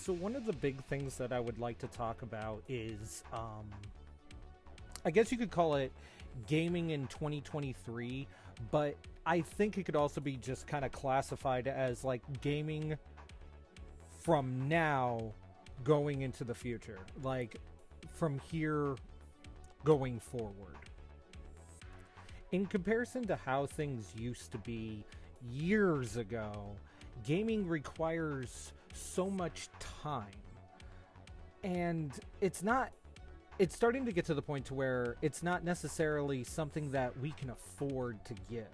So one of the big things that I would like to talk about is, I guess you could call it gaming in 2023, but I think it could also be just kind of classified as like gaming from now going into the future, like from here going forward. In comparison to how things used to be years ago, gaming requires so much time. And it's starting to get to the point to where it's not necessarily something that we can afford to give.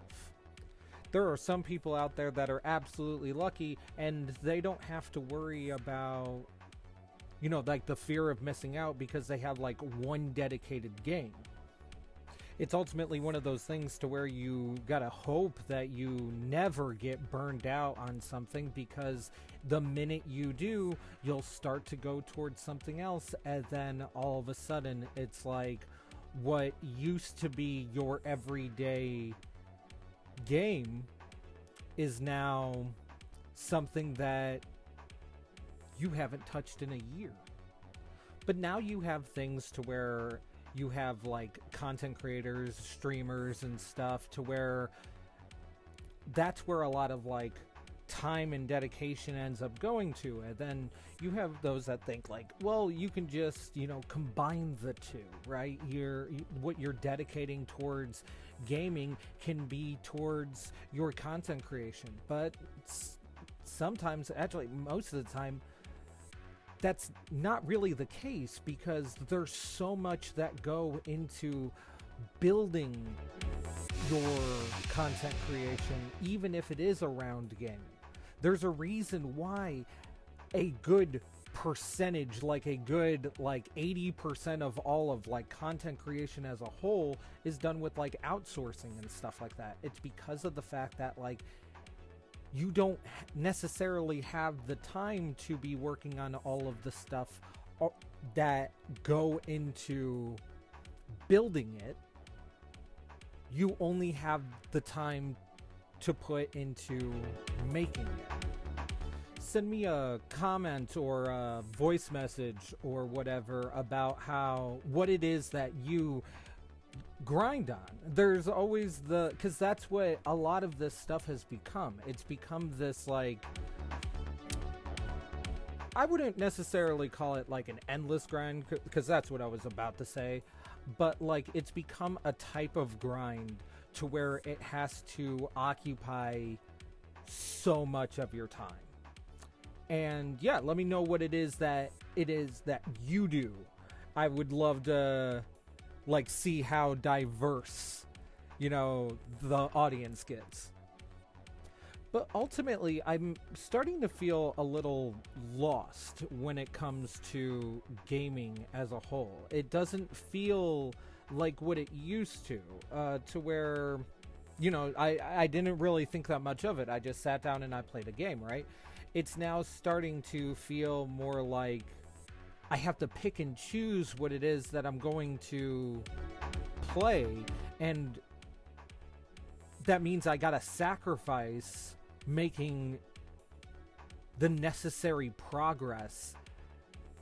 There are some people out there that are absolutely lucky and they don't have to worry about, like the fear of missing out because they have like one dedicated game. It's ultimately one of those things to where you gotta hope that you never get burned out on something, because the minute you do, you'll start to go towards something else, and then all of a sudden it's like what used to be your everyday game is now something that you haven't touched in a year. But now you have things to where you have like content creators, streamers and stuff, to where that's where a lot of like time and dedication ends up going to. And then you have those that think like, well, you can just, combine the two, right? What you're dedicating towards gaming can be towards your content creation. But sometimes, actually most of the time, that's not really the case, because there's so much that go into building your content creation, even if it is around gaming. There's a reason why a good percentage, like a good 80% of all of like content creation as a whole is done with like outsourcing and stuff like that. It's because of the fact that like you don't necessarily have the time to be working on all of the stuff that go into building it. You only have the time to put into making it. Send me a comment or a voice message or whatever about what it is that you grind on. There's always because that's what a lot of this stuff has become. It's become this like, I wouldn't necessarily call it like an endless grind, because that's what I was about to say, but like it's become a type of grind to where it has to occupy so much of your time. And yeah, let me know what it is that you do. I would love to see how diverse, the audience gets. But ultimately, I'm starting to feel a little lost when it comes to gaming as a whole. It doesn't feel like what it used to where, I didn't really think that much of it. I just sat down and I played a game, right? It's now starting to feel more like I have to pick and choose what it is that I'm going to play, and that means I gotta sacrifice making the necessary progress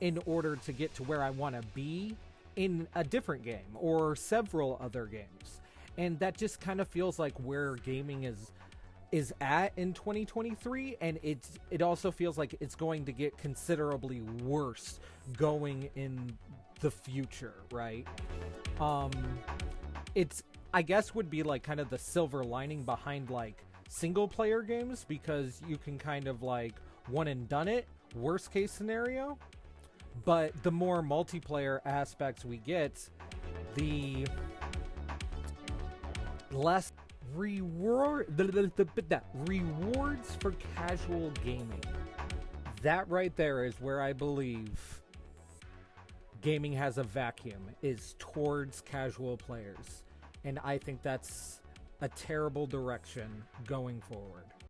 in order to get to where I want to be in a different game or several other games. And that just kind of feels like where gaming is at in 2023, and it also feels like it's going to get considerably worse going in the future, right? It's, I guess, would be like kind of the silver lining behind like single player games, because you can kind of like one and done it, worst case scenario. But the more multiplayer aspects we get, the less rewards for casual gaming. That right there is where I believe gaming has a vacuum, is towards casual players. And I think that's a terrible direction going forward.